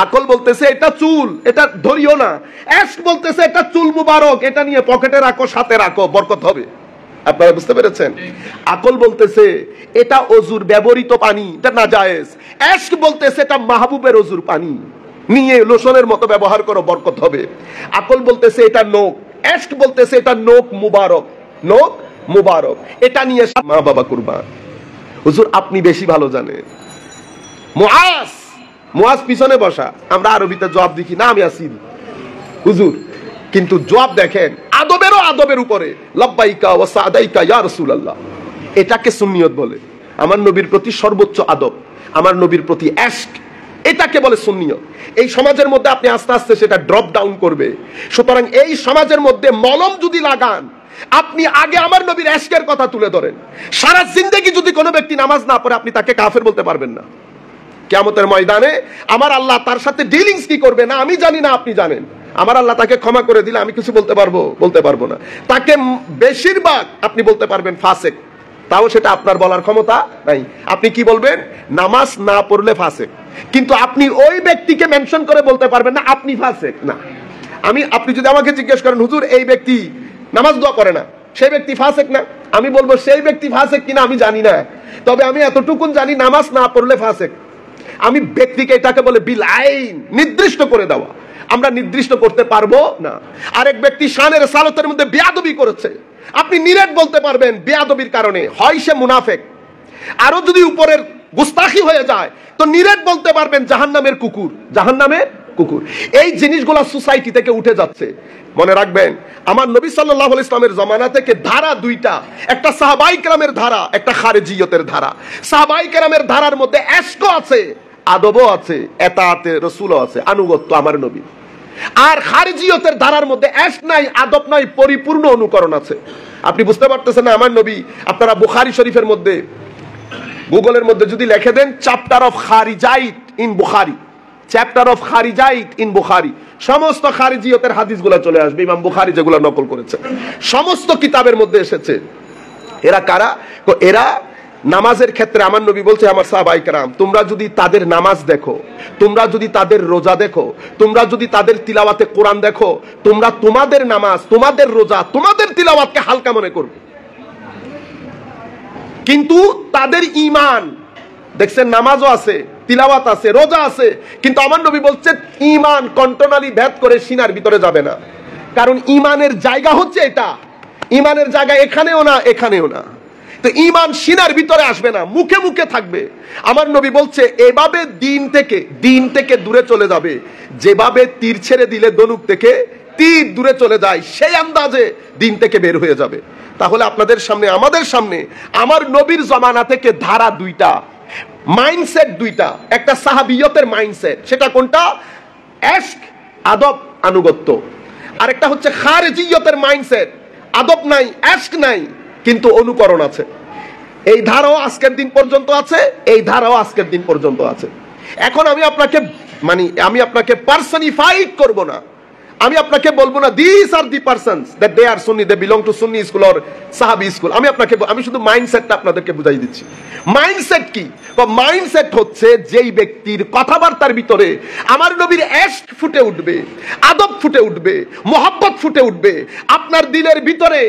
আকল বলতেছে এটা চুল, এটা ধরিও না। এশক বলতেছে এটা চুল মুবারক, এটা নিয়ে পকেটে রাখো, সাথে রাখো, বরকত হবে। আপনারা বুঝতে পেরেছেন? আকল বলতেছে এটা ওযুর ব্যবহৃত পানি, এটা নাজায়েজ। এশক বলতেছে এটা মাহবুবের ওযুর পানি, নিয়ে লোশনের মতো ব্যবহার করো, বরকত হবে। আকল বলতেছে এটা নোক, এশক বলতেছে এটা নোক মুবারক, নোক মুবারক, এটা নিয়ে মা বাবা কুরবান। হুজুর আপনি বেশি ভালো জানেন। মুআজ পিছনে বসা, আমরা আরবিতে জবাব দেখি না, আমি আসি হুজুর, কিন্তু জবাব দেখেন আদবেরও আদবের উপরে, লাব্বাইকা ওয়া সাদাইকা ইয়া রাসূলুল্লাহ। এটাকে সুন্নিয়ত বলে। আমার নবীর প্রতি সর্বোচ্চ আদব, আমার নবীর প্রতি এশক, এটাকে বলে সুন্নিয়ত। এই সমাজের মধ্যে আপনি আস্তে আস্তে সেটা ড্রপ ডাউন করবে। সুতরাং এই সমাজের মধ্যে মলম যদি লাগান, আপনি আগে আমার নবীর এশকের কথা তুলে ধরেন। সারা জিন্দেগি যদি কোনো ব্যক্তি নামাজ না পড়ে, আপনি তাকে কাফের বলতে পারবেন না। কিয়ামতের ময়দানে আমার আল্লাহ তার সাথে ডিলিংস কি করবে না আমি জানি না, আপনি জানেন। আমার আল্লাহ তাকে ক্ষমা করে দিলে আমি কিছু বলতে পারবো না। তাকে বেশিরভাগ আপনি বলতে পারবেন ফাসেক, তাও সেটা আপনার বলার ক্ষমতা নাই। আপনি কি বলবেন? নামাজ না পড়লে ফাসেক। কিন্তু আপনি ওই ব্যক্তিকে মেনশন করে বলতে পারবেন না আপনি ফাসেক না। আপনি যদি আমাকে জিজ্ঞেস করেন হুজুর এই ব্যক্তি নামাজ দোয়া করে না, সেই ব্যক্তি ফাসেক না? আমি বলবো সেই ব্যক্তি ফাসেক কিনা আমি জানি না, তবে আমি এতটুকুন জানি নামাজ না পড়লে ফাসেক। আমি ব্যক্তিকে এটাকে বলে বিল আইন, নির্দিষ্ট করে দেওয়া। আমরা নির্দিষ্ট করতে পারবো না। আরেক ব্যক্তি শানের সালতের মধ্যে বেয়াদবি করেছে, আপনি নিরেট বলতে পারবেন বেয়াদবির কারণে হয় সে মুনাফেক। আরো যদি উপরের গুস্তাখি হয়ে যায় তো নিরেট বলতে পারবেন জাহান্নামের কুকুর, জাহান্নামের কুকুর। এই জিনিসগুলো সোসাইটি থেকে উঠে যাচ্ছে। মনে রাখবেন, আমার নবী সাল্লাল্লাহু আলাইহি ওয়াসাল্লামের জামানা থেকে ধারা দুইটা, একটা সাহাবায়ে কেরামের ধারা, একটা খারিজিয়তের ধারা। সাহাবায়ে কেরামের ধারার মধ্যে এশক আছে, আদবও আছে, এতাআতে রাসূলও আছে, আনুগত্য আমার নবী। আর খারিজিয়তের ধারার মধ্যে এশক নাই, আদব নাই, পরিপূর্ণ অনুকরণ আছে। আপনি বুঝতে পারতেছেন না আমার নবী? আপনারা বুখারী শরীফের মধ্যে গুগলের মধ্যে যদি লিখে দেন chapter of Kharijite in Bukhari, chapter of Kharijite in Bukhari, সমস্ত খারিজিয়তের হাদিসগুলো চলে আসবে। ইমাম বুখারী যেগুলো নকল করেছে সমস্ত কিতাবের মধ্যে এসেছে। এরা কারা? এরা নামাজের ক্ষেত্রে আমার নবী বলছে, আমার সাহাবায়ে কেরাম, তোমরা যদি তাদের নামাজ দেখো, তোমরা যদি তাদের রোজা দেখো, তোমরা যদি তাদের তিলাওয়াতে কোরআন দেখো, তোমরা তোমাদের নামাজ, তোমাদের রোজা, তোমাদের তিলাওয়াতকে হালকা মনে করবে। কিন্তু তাদের ঈমান দেখছেন, নামাজও আছে, তিলাওয়াত আছে, রোজা আছে, কিন্তু আমার নবী বলছে ঈমান কন্ট্রোনালি ভেদ করে সিনার ভিতরে যাবে না। কারণ ঈমানের জায়গা হচ্ছে এটা, ঈমানের জায়গা এখানেও না এখানেও না। তো ঈমান সিনার ভিতরে আসবে না, মুখে মুখে থাকবে। আমার নবী বলছে এভাবে দিন থেকে দূরে চলে যাবে, যেভাবে তীর ছেড়ে দিলে ধনুক থেকে তীর দূরে চলে যায়, সেই আন্দাজে দিন থেকে বের হয়ে যাবে। তাহলে আপনাদের সামনে, আমাদের সামনে আমার নবীর জমানা থেকে ধারা দুইটা, মাইন্ডসেট দুইটা। একটা সাহাবিয়তের মাইন্ডসেট, সেটা কোনটা? এশক, আদব, আনুগত্য। আর একটা হচ্ছে খারিজিয়তের মাইন্ডসেট, আদব নাই, এশক নাই, কিন্তু অনুকরণ আছে। এই ধারাও আজকের দিন পর্যন্ত আছে, এই ধারাও আজকের দিন পর্যন্ত আছে। এখন আমি আপনাকে পার্সনিফাইড করব না, আমি আপনাকে বলবো না this are the persons that they are Sunni, they belong to Sunni school or Sahabi school. আমি শুধু মাইন্ডসেটটা আপনাদেরকে বুঝাই দিচ্ছি। মাইন্ডসেট কি? মাইন্ডসেট হচ্ছে যেই ব্যক্তির কথাবার্তার ভিতরে আমার নবীর এশক ফুটে উঠবে, আদব ফুটে উঠবে, মোহাব্বত ফুটে উঠবে, আপনার দিলের ভিতরে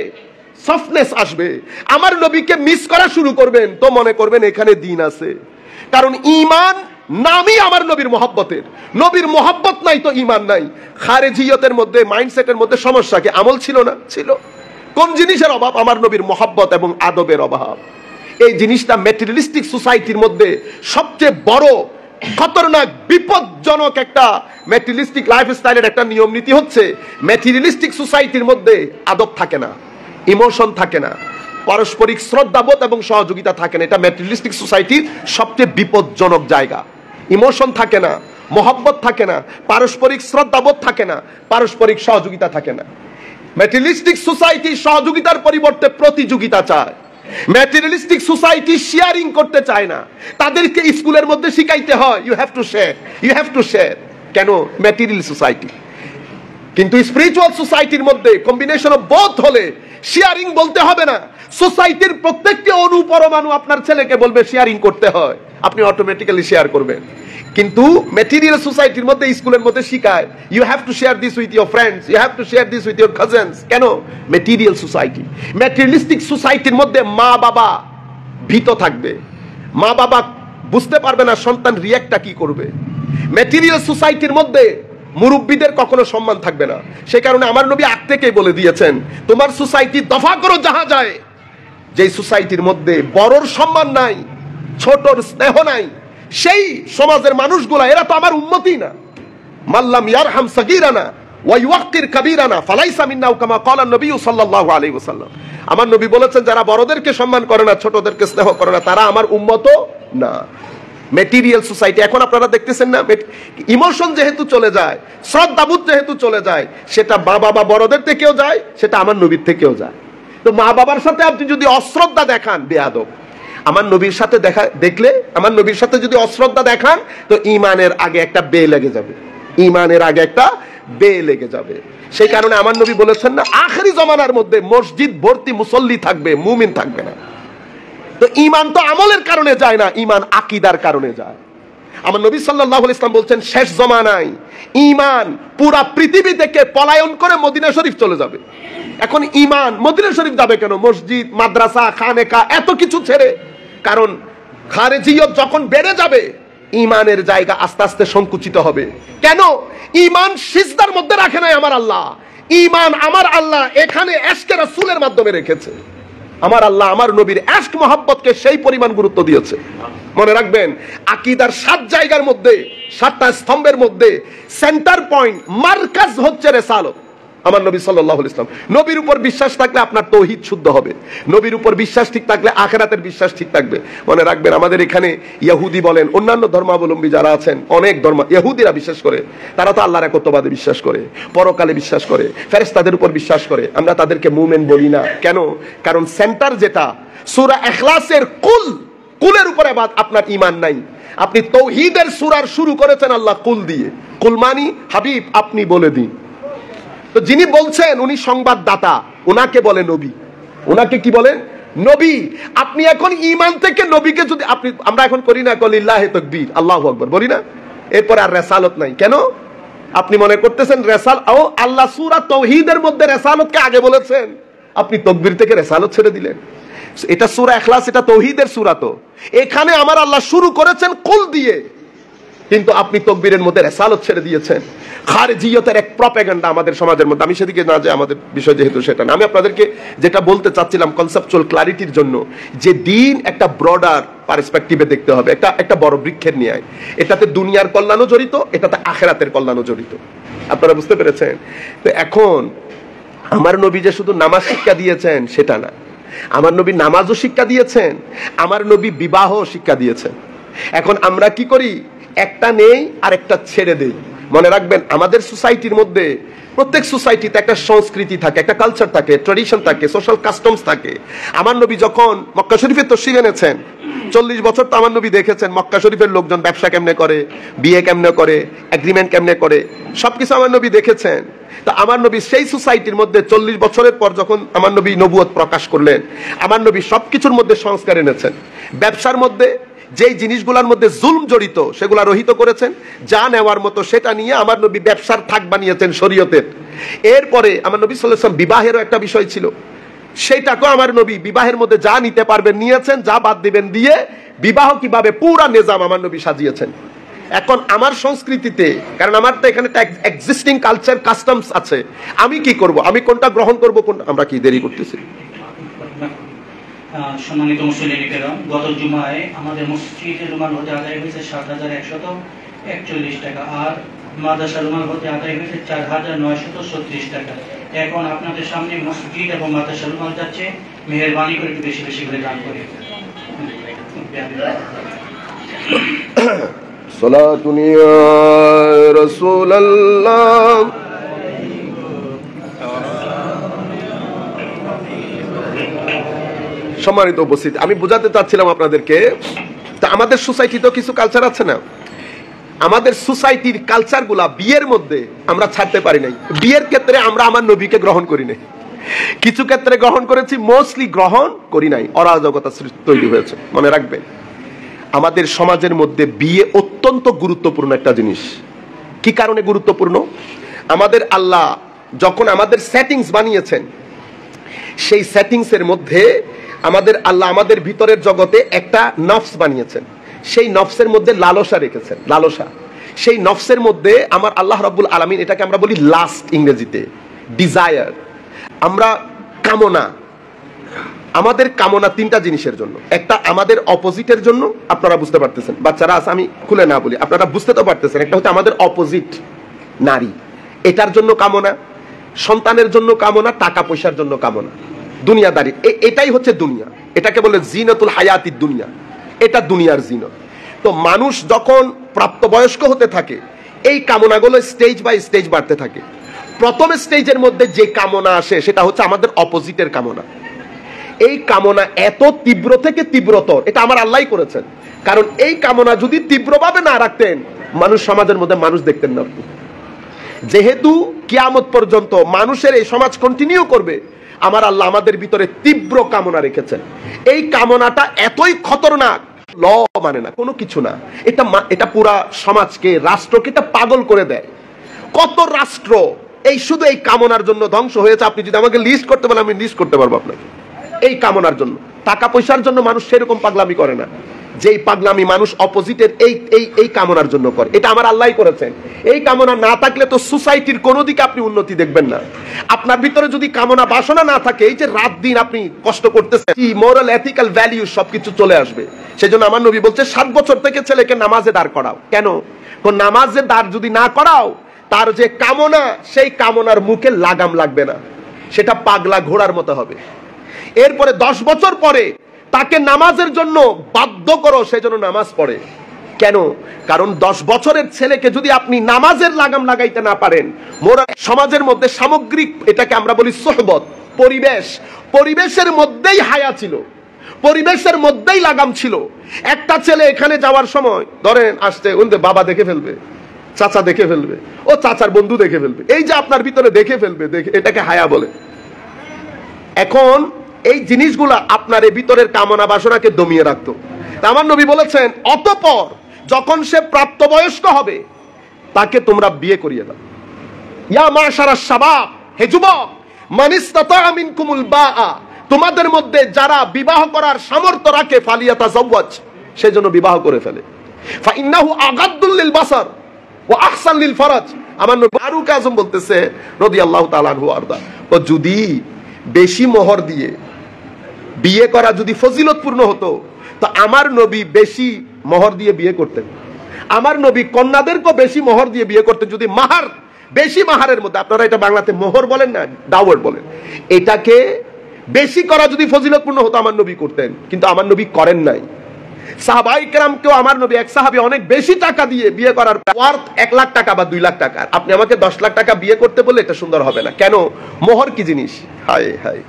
সফটনেস আসবে, আমার নবীকে মিস করা শুরু করবেন, তো মনে করবেন এখানে দিন আছে। কারণ ঈমান নামই আমার নবীর মহব্বতের, নবীর মহব্বত নাই তো ঈমান নাই। খারিজিয়তের মধ্যে, মাইন্ডসেটের মধ্যে সমস্যা কি? আমল ছিল না? ছিল। কোন জিনিসের অভাব? আমার নবীর মহব্বত এবং আদবের অভাব। এই জিনিসটা ম্যাটেরিয়ালিস্টিক সোসাইটির মধ্যে সবচেয়ে বড় খতরনাক, বিপজ্জনক একটা ম্যাটেরিয়ালিস্টিক লাইফস্টাইলের একটা নিয়ম নীতি হচ্ছে, ম্যাটেরিয়ালিস্টিক সোসাইটির মধ্যে আদব থাকে না, ইমোশন থাকে না, পারস্পরিক শ্রদ্ধাবোধ এবং সহযোগিতা থাকে না। এটা ম্যাটেরিয়ালিস্টিক সোসাইটির সবচেয়ে বিপজ্জনক জায়গা। ইমোশন থাকে না, মহব্বত থাকে না, পারস্পরিক শ্রদ্ধাবোধ থাকে না, পারস্পরিক সহযোগিতা থাকে না। ম্যাটেরিয়ালিস্টিক সোসাইটি সহযোগিতার পরিবর্তে প্রতিযোগিতা চায়। ম্যাটেরিয়ালিস্টিক সোসাইটি শেয়ারিং করতে চায় না। তাদেরকে স্কুলের মধ্যে শিখাইতে হয় you have to share, you have to share. কেন? Material society. কিন্তু স্পিরিচুয়াল সোসাইটির মধ্যে কম্বিনেশন অফ বোথ হলে শেয়ারিং বলতে হবে না। সোসাইটির প্রত্যেকটি অনুপরমাণু আপনার ছেলেকে বলবে শেয়ারিং করতে হয়, আপনি অটোমেটিক্যালি শেয়ার করবেন। কিন্তু ম্যাটেরিয়াল সোসাইটির মধ্যে, স্কুলের মধ্যে শিখায় you have to share this with your friends, you have to share this with your cousins. কেন? Material society. ম্যাটেরিয়ালিস্টিক সোসাইটির মধ্যে মা বাবা ভীত থাকবে, মা বাবা বুঝতে পারবে না সন্তান রিঅ্যাক্টটা কি করবে। ম্যাটেরিয়াল সোসাইটির মধ্যে মুরব্বীদের কখনো সম্মান থাকবে না। সে কারণে আমার নবী আগ থেকেই বলে দিয়েছেন, তোমার সোসাইটি দফা করো যাহা যায়। যেই সোসাইটির মধ্যে বড়র সম্মান নাই, ছোটর স্নেহ নাই, সেই সমাজের মানুষগুলা এরা তো আমার উম্মতই না। মাল্লাম ইয়ারহাম সাগীরানা ওয়া ইউওয়াক্কির কাবীরানা ফালাইসা মিন্না কামা ক্বালা নবী সাল্লাল্লাহু আলাইহি ওয়াসাল্লাম। আমার নবী বলেছেন, যারা বড়দেরকে সম্মান করে না, ছোটদেরকে স্নেহ করে না, তারা আমার উম্মতও না। Material society. এখন আপনারা দেখতেছেন না, ইমোশন যেহেতু চলে যায়, শ্রদ্ধাবোধ যেহেতু চলে যায়, সেটা মা বাবা বড়দের থেকেও যায়, সেটা আমার নবীর থেকেও যায়। তো মা বাবার সাথে আপনি যদি অশ্রদ্ধা দেখান, বেয়াদব। আমার নবীর সাথে দেখলে, আমার নবীর সাথে যদি অশ্রদ্ধা দেখান, তো ঈমানের আগে একটা বে লেগে যাবে, ঈমানের আগে একটা বে লেগে যাবে। সেই কারণে আমার নবী বলেছেন না, আখেরি জমানার মধ্যে মসজিদ ভর্তি মুসল্লি থাকবে, মুমিন থাকবে না। তো ঈমান তো আমলের কারণে যায় না, ঈমান আকীদার কারণে যায়। আমার নবী সাল্লাল্লাহু আলাইহি ওয়াসাল্লাম বলছেন, শেষ জমানায় ঈমান পুরা পৃথিবী থেকে পলায়ন করে মদিনা শরীফ চলে যাবে। এখন ঈমান মদিনা শরীফ যাবে কেন? মসজিদ, মাদ্রাসা, খানেকা এত কিছু ছেড়ে। কারণ খারিজিয়ত যখন বেড়ে যাবে, ঈমানের জায়গা আস্তে আস্তে সংকুচিত হবে। কেন? ঈমান সিজদার মধ্যে রাখে নাই আমার আল্লাহ। ঈমান আমার আল্লাহ এখানে এশকে রাসূলের মাধ্যমে রেখেছে। আমার আল্লাহ আমার নবীর এশক মহব্বতকে সেই পরিমাণ গুরুত্ব দিয়েছে। মনে রাখবেন, আকীদার 7 জায়গার মধ্যে, 7টা স্তম্ভের মধ্যে সেন্টার পয়েন্ট, মারকাজ হচ্ছে রিসালত। আমার নবী সাল্লাল্লাহু আলাইহি ওয়াসাল্লাম। নবীর উপর বিশ্বাস থাকলে আপনার তাওহীদ শুদ্ধ হবে, নবীর উপর বিশ্বাস ঠিক থাকলে আখিরাতের বিশ্বাস ঠিক থাকবে। মনে রাখবেন, আমাদের এখানে ইহুদি বলেন, অন্যান্য ধর্মাবলম্বী যারা আছেন, অনেক ধর্ম, ইহুদিরা বিশ্বাস করে, তারা তো আল্লাহর একত্ববাদে বিশ্বাস করে, পরকালে বিশ্বাস করে, ফেরেশতাদের উপর বিশ্বাস করে। আমরা তাদেরকে মুমিন বলি না। কেন? কারণ সেন্টার যেটা সূরা ইখলাসের কুলের উপরে আপনার ঈমান নাই। আপনি তাওহীদের সূরার শুরু করেছেন আল্লাহ কুল দিয়ে। কুল মানি হাবিব আপনি বলে দিন। তো যিনি বলছেন উনি সংবাদদাতা, ওনাকে বলে নবী। ওনাকে কি বলে? নবী। আপনি এখন ঈমান থেকে নবীকে যদি আমরা এখন করি না লিল্লাহি তাকবীর আল্লাহু আকবার বলি না, এরপর আর রিসালাত নাই। কেন? আপনি মনে করতেছেন আল্লাহ সূরা তাওহীদের মধ্যে রিসালাতকে আগে বলেছেন, আপনি তাকবীর থেকে রিসালাত ছেড়ে দিলেন। এটা সূরা ইখলাস, এটা তাওহীদের সূরা। তো এখানে আমার আল্লাহ শুরু করেছেন কুল দিয়ে, কিন্তু আপনি তাকবীরের মধ্যে রিসালাত ছেড়ে দিয়েছেন। খারিজিয়তের এক প্রপাগান্ডা আমাদের সমাজের মধ্যে। আমি সেদিকে না যাই, আমাদের বিষয় যেহেতু সেটা না। আমি আপনাদেরকে যেটা বলতে চাচ্ছিলাম কনসেপচুয়াল ক্লারিটির জন্য, যে দিন একটা ব্রডার পার্সপেক্টিভে দেখতে হবে, একটা বড় বৃক্ষের ন্যায়। এটাতে দুনিয়ার কল্যাণও জড়িত, এটাতে আখিরাতের কল্যাণও জড়িত। আপনারা বুঝতে পেরেছেন? তো এখন আমার নবী যে শুধু নামাজ শিক্ষা দিয়েছেন সেটা না, আমার নবী নামাজও শিক্ষা দিয়েছেন, আমার নবী বিবাহ শিক্ষা দিয়েছেন। এখন আমরা কি করি? একটা নেই আর একটা ছেড়ে দেই। মনে রাখবেন, আমাদের সোসাইটির মধ্যে, প্রত্যেক সোসাইটিতে একটা সংস্কৃতি থাকে, একটা কালচার থাকে, ট্র্যাডিশন থাকে, সোশ্যাল কাস্টমস থাকে। আমার নবী যখন মক্কা শরীফে তশরিফ এনেছেন, 40 বছর তো আমার নবী দেখেছেন মক্কা শরীফের লোকজন ব্যবসা কেমনে করে, বিয়ে কেমনে করে, এগ্রিমেন্ট কেমনে করে, সবকিছু আমার নবী দেখেছেন। তো আমার নবী সেই সোসাইটির মধ্যে 40 বছরের পর যখন আমার নবী নবুয়ত প্রকাশ করলেন, আমার নবী সবকিছুর মধ্যে সংস্কার এনেছেন। ব্যবসার মধ্যে যেই জিনিসগুলোর মধ্যে জুলম জড়িত সেগুলা রহিত করেছেন, যা নেওয়ার মতো সেটা নিয়ে আমার নবী ব্যবসার থাক বানিয়েছেন শরীয়তের। এরপরে আমার নবী সাল্লাল্লাহু আলাইহি ওয়াসাল্লাম বিবাহেরও একটা বিষয় ছিল, সেইটাকেও আমার নবী বিবাহের মধ্যে যা নিতে পারবেন নিয়েছেন, যা বাদ দিবেন দিয়ে বিবাহ কিভাবে পুরা নিজাম আমার নবী সাজিয়েছেন। এখন আমার সংস্কৃতিতে, কারণ আমার তো এখানে এক্সিস্টিং কালচার কাস্টমস আছে, আমি কি করব? আমি কোনটা গ্রহণ করব? কোনটা? আমরা কি দেরি করতেছি? সম্মানিত মুসলিম কেরাম, গত জুমায় আমাদের মসজিদে রুমাল হতে আদায় হয়েছে ৭,১৪১ টাকা, আর মাদ্রাসা রুমাল হতে আদায় হয়েছে ৪,৯৩৬ টাকা। এখন আপনাদের সামনে মসজিদ এবং মাদ্রাসা রুমাল যাচ্ছে, মেহেরবানি করে একটু বেশি বেশি করে দান করে। সালাতুন ইয়া রাসূলুল্লাহ। সম্মানিত উপস্থিত, আমি বোঝাতে চাচ্ছিলাম আপনাদেরকে, তা আমাদের সোসাইটিতেও কিছু কালচার আছে না? আমাদের সোসাইটির কালচারগুলা বিয়ের মধ্যে আমরা ছাড়তে পারি নাই। বিয়ের ক্ষেত্রে আমরা আমার নবীকে গ্রহণ করি নাই, কিছু ক্ষেত্রে গ্রহণ করেছি, মোস্টলি গ্রহণ করি নাই। অরাজকতা তৈরি হয়েছে। মনে রাখবেন, আমাদের সমাজের মধ্যে বিয়ে অত্যন্ত গুরুত্বপূর্ণ একটা জিনিস। কি কারণে গুরুত্বপূর্ণ? আমাদের আল্লাহ যখন আমাদের সেটিংস বানিয়েছেন, সেই সেটিংসের মধ্যে আমাদের আল্লাহ আমাদের ভিতরের জগতে একটা নফস বানিয়েছেন। সেই নফসের মধ্যে লালসা রেখেছেন, লালসা। সেই নফসের মধ্যে আমার আল্লাহ রাব্বুল আলামিন, এটাকে আমরা বলি লাস্ট, ইংরেজিতে ডিজায়ার। আমরা কামনা, আমাদের কামনা তিনটা জিনিসের জন্য। একটা আমাদের অপোজিটের জন্য, আপনারা বুঝতে পারতেছেন, বাচ্চারা আছে আমি খুলে না বলি, আপনারা বুঝতে তো পারতেছেন। একটা হচ্ছে আমাদের অপোজিট নারী, এটার জন্য কামনা, সন্তানের জন্য কামনা, টাকা পয়সার জন্য কামনা, দুনিয়াদারি। এটাই হচ্ছে দুনিয়া। এটাকে বলে জিনাতুল হায়াতিদ দুনিয়া, এটা দুনিয়ার জিনত। তো মানুষ যখন প্রাপ্তবয়স্ক হতে থাকে, এই কামনাগুলো স্টেজ বাই স্টেজ বাড়তে থাকে। প্রথম স্টেজের মধ্যে যে কামনা আসে সেটা হচ্ছে আমাদের অপোজিটের কামনা। এই কামনা এত তীব্র থেকে তীব্রতর, এটা আমার আল্লাহই করেছেন। কারণ এই কামনা যদি তীব্রভাবে না রাখতেন, মানুষ সমাজের মধ্যে মানুষ দেখতেন না। যেহেতু কিয়ামত পর্যন্ত মানুষের এই সমাজ কন্টিনিউ করবে, আমার আল্লাহ আমাদের ভিতরে তীব্র কামনা রেখেছেন। এই কামনাটা এতই খতরনাক, ল মানে না, কোনো কিছু না। এটা পুরা সমাজকে, রাষ্ট্রকে এটা পাগল করে দেয়। কত রাষ্ট্র এই শুধু এই কামনার জন্য ধ্বংস হয়েছে। আপনি যদি আমাকে লিস্ট করতে বলেন, আমি লিস্ট করতে পারবো আপনাকে। এই কামনার জন্য, টাকা পয়সার জন্য মানুষ সেরকম পাগলামি করে না, যেই পাগলামি মানুষ অপোজিটের এই কামনার জন্য করে। এটা আমার আল্লাহই করেছেন। এই কামনা না থাকলে তো সোসাইটির কোনো দিকে আপনি উন্নতি দেখবেন না। আপনার ভিতরে যদি কামনা বাসনা না থাকে, এই যে রাত দিন আপনি কষ্ট করতেছেন, মোরাল এথিক্যাল ভ্যালু সবকিছু চলে আসবে। সেজন্য আমার নবী বলছে 7 বছর থেকে ছেলেকে নামাজে দাঁড় করাও। কেন? নামাজে দাঁড় যদি না করাও, তার যে কামনা, সেই কামনার মুখে লাগাম লাগবে না, সেটা পাগলা ঘোড়ার মতো হবে। এরপরে 10 বছর পরে তাকে নামাজের জন্য বাধ্য করো, সে যেন নামাজ পড়ে। কেন? কারণ 10 বছরের ছেলেকে যদি আপনি নামাজের লাগাম লাগাইতে না পারেন, মোরা সমাজের মধ্যে সামগ্রিক, এটাকে আমরা বলি সোহবত, পরিবেশ, পরিবেশের মধ্যেই হায়া ছিল, পরিবেশের মধ্যেই লাগাম ছিল। একটা ছেলে এখানে যাওয়ার সময় ধরেন আসছে, বাবা দেখে ফেলবে, চাচা দেখে ফেলবে, ও চাচার বন্ধু দেখে ফেলবে, এই যে আপনার ভিতরে দেখে ফেলবে, এটাকে হায়া বলে। এখন এই জিনিসগুলা আপনার এই ভিতরের কামনা বাসনাকে দমিয়ে রাখতো। আমার নবী বলেছেন, অতঃপর যখন সে প্রাপ্তবয়স্ক হবে তাকে তোমরা বিয়ে করিয়ে দাও। ইয়া মাশারাস শাবাব, হে যুবক, মান ইসতাতা মিনকুমুল বাআ, তোমাদের মধ্যে যারা বিবাহ করার সামর্থ্য রাখে, ফালিয়াতাজাওয়াজ, সেজন্য বিবাহ করে ফেলে। ফাইন্নাহু আগাদ্দুল লিল বাসার ওয়া আহসান লিল ফারাজ। আমার নবী ফারুক আযম বলতেছে রাদিয়াল্লাহু তাআলা আনহু আরদা, ও যদি বেশি মোহর দিয়ে বিয়ে করা যদি ফজিলতপূর্ণ হতো, তো আমার নবী বেশি মোহর দিয়ে বিয়ে করতেন। আমার নবী কন্যাদেরকে বেশি মোহর দিয়ে বিয়ে করতেন। যদি মাহার, বেশি মাহারের মধ্যে, আপনারা এটা বাংলাতে মোহর বলেন না, ডাওয়ার বলেন, এটাকে বেশি করা যদি ফজিলতপূর্ণ হতো, আমার নবী করতেন। কিন্তু আমার নবী করেন নাই। সাহাবায়ে কেরামকেও আমার নবী, এক সাহাবী অনেক বেশি টাকা দিয়ে বিয়ে করার ওয়ার্থ 1 লাখ টাকা বা 2 লাখ টাকা, আপনি আমাকে 10 লাখ টাকা বিয়ে করতে বললে এটা সুন্দর হবে না। কেন? মোহর কি জিনিস? হায় হায়,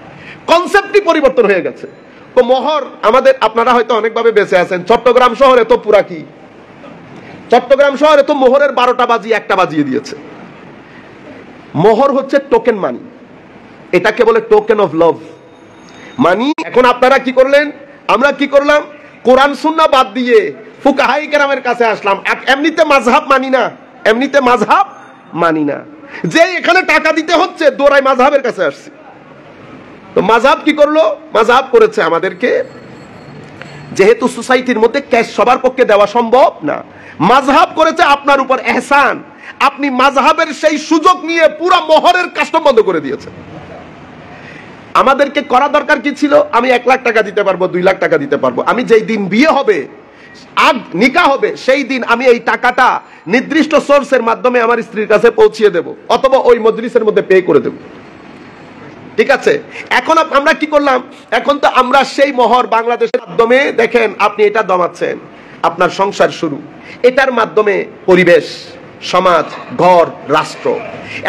কনসেপ্টই পরিবর্তন হয়ে গেছে। তো মোহর আমাদের, আপনারা হয়তো অনেকভাবে বেঁচে আছেন। চট্টগ্রাম শহরে তো পুরা কি, চট্টগ্রাম শহরে তো মোহরের 12টা বাজিয়ে 1টা বাজিয়ে দিয়েছে। মোহর হচ্ছে টোকেন মানি, এটাকে বলে টোকেন অফ লাভ মানি। এখন আপনারা কি করলেন, আমরা কি করলাম, কোরআন সুন্নাহ বাদ দিয়ে ফুকাহায়ে কেরামের কাছে আসলাম। এমনিতে মাযহাব মানি না, এমনিতে মাযহাব মানি না, যে এখানে টাকা দিতে হচ্ছে, দৌড়াই মাযহাবের কাছে আসছি। তো মাযহাব কি করলো? মাযহাব করেছে আমাদেরকে, যেহেতু সোসাইটির মধ্যে ক্যাশ সবার পক্ষে দেওয়া সম্ভব না, মাযহাব করেছে আপনার উপর এহসান। আপনি মাযহাবের সেই সুযোগ নিয়ে পুরো মোহরের কাস্টম বন্ধ করে দিয়েছেন। আমাদেরকে করা দরকার কি ছিল? আমি 1 লাখ টাকা দিতে পারবো, 2 লাখ টাকা দিতে পারবো। আমি যেই দিন বিয়ে হবে, আগ নিকাহ হবে, সেই দিন আমি এই টাকাটা নির্দিষ্ট সোর্সের মাধ্যমে আমার স্ত্রীর কাছে পৌঁছিয়ে দেব, অথবা ওই মজলিসের মধ্যে পে করে দেব। ঠিক আছে? এখন আমরা কি করলাম? এখন তো আমরা সেই মোহর বাংলাদেশের মাধ্যমে, দেখেন আপনি এটা দমাচ্ছেন, আপনার সংসার শুরু, এটার মাধ্যমে পরিবেশ, সমাজ, ঘর, রাষ্ট্র।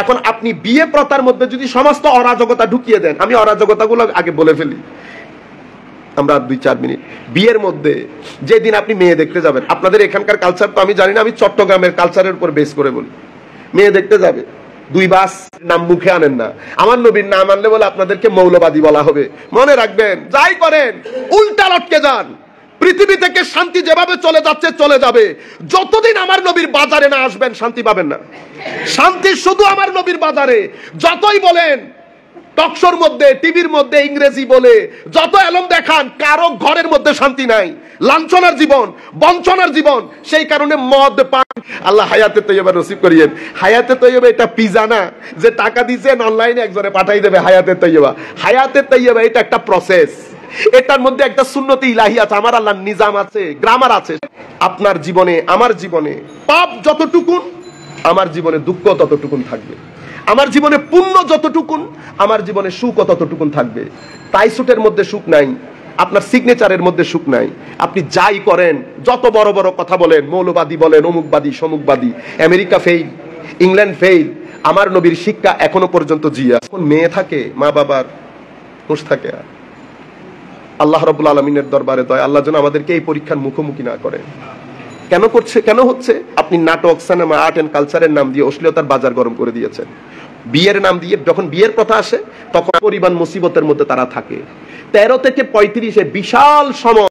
এখন আপনি বিয়ে প্রথার মধ্যে যদি সমস্ত অরাজকতা ঢুকিয়ে দেন, আমি অরাজকতাগুলো আগে বলে ফেলি, আমরা 2-4 মিনিট। বিয়ের মধ্যে যেদিন আপনি মেয়ে দেখতে যাবেন, আপনাদের এখানকার কালচার তো আমি জানি না, আমি চট্টগ্রামের কালচারের উপর বেস করে বলি। মেয়ে দেখতে যাবে, 2 বাস নাম মুখে আনেন না, আমার নবীর নাম আনলে বলে আপনাদেরকে মৌলবাদী বলা হবে। মনে রাখবেন, যাই করেন উল্টা লটকে যান। পৃথিবী থেকে শান্তি যেভাবে চলে যাচ্ছে চলে যাবে, যতদিন আমার নবীর বাজারে না আসবেন শান্তি পাবেন না। শান্তি শুধু আমার নবীর বাজারে। যতই বলেন টকশোর মধ্যে, টিভির মধ্যে ইংরেজি বলে যত এলম দেখান, কারো ঘরের মধ্যে শান্তি নাই। লাঞ্ছনার জীবন, বঞ্চনার জীবন। সেই কারণে মদ পান, আল্লাহ হায়াতে তৈয়বা নসিব করিয়েন। হায়াতে তৈয়বা এটা পিজা না যে টাকা দিয়েছেন অনলাইনে একজনে পাঠাই দেবে হায়াতে তৈয়বা। হায়াতে তৈয়বা এটা একটা প্রসেস, এটার মধ্যে একটা সুন্নতে ইলাহি আছে, আমার আল্লাহর নিজাম আছে, গ্রামার আছে। আপনার জীবনে, আমার জীবনে পাপ যতটুকুন, আমার জীবনে দুঃখ ততটুকুন থাকবে। আমার জীবনে পুণ্য যতটুকুন, আমার জীবনে সুখ ততটুকুন থাকবে। টাইসুটের মধ্যে সুখ নাই, আপনার সিগনেচারের মধ্যে সুখ নাই। আপনি যাই করেন, যত বড় বড় কথা বলেন, মৌলবাদী বলেন, অমুকবাদী সমুকবাদী, আমেরিকা ফেইল, ইংল্যান্ড ফেইল, আমার নবীর শিক্ষা এখনো পর্যন্ত জিয়া। এখন মেয়ে থাকে, মা বাবার হুঁশ থাকে। আল্লাহ রাব্বুল আলামিনের দরবারে দয়, আল্লাহ যেন আমাদেরকে এই পরীক্ষার মুখোমুখি না করে। কেন করছে, কেন হচ্ছে? আপনি নাটক, সিনেমা, আর্ট এন্ড কালচারের নাম দিয়ে অশ্লীলতার বাজার গরম করে দিয়েছেন। বিয়ের নাম দিয়ে, যখন বিয়ের কথা আসে তখন পরিবার মুসিবতের মধ্যে তারা থাকে। 13 থেকে 35 বিশাল সময়